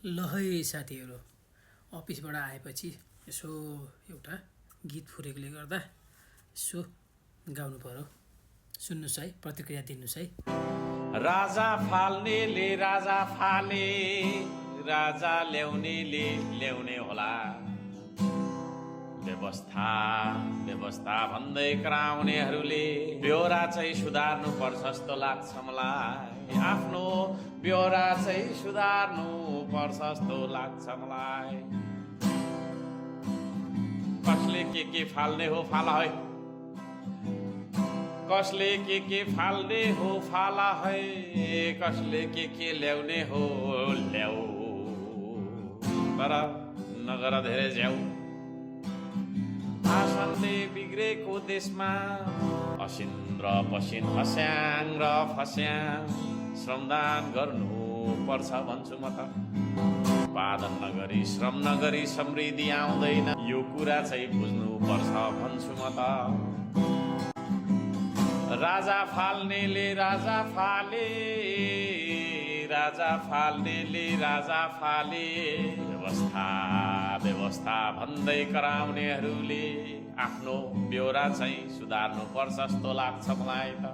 ल है साथीहरू, अफिसबाट आएपछि यसो एउटा गीत फुरेकोले गर्दा यसो गाउनु पर्यो। सुन्नुहोस् है, प्रतिक्रिया दिनुहोस् है। राजा फाल्नेले राजा फाले, राजा ल्याउनेले ल्याउने होला। व्यवस्था व्यवस्था भन्दै कराउनेहरूले ब्योरा चाहिँ सुधार्नु पर्छ जस्तो लाग्छ मलाई। आफ्नो ब्योरा चाहिँ सुधार्नु पर्छ जस्तो लाग्छ मलाई। कसले के फाल्ने हो फाला है, कसले के फाल्ने हो फाला है, कसले के ल्याउने हो ल्याऊ, तर नगर धेरै ज्याउ। भाषणले बिग्रेको देशमा असिन र पसिन हस्याङ र फस्याङ श्रमदान गर्नु पर्छ भन्छु म त। उत्पादन नगरी श्रम नगरी समृद्धि आउँदैन, यो कुरा चाहिँ बुझ्नु पर्छ भन्छु म त। राजा फाल्नेले राजा फाले, राजा फाल्नेले राजा फाले। व्यवस्था व्यवस्था भन्दै कराउनेहरूले आफ्नो ब्योरा चाहिँ सुधार्नु पर्छ जस्तो लाग्छ मलाई त।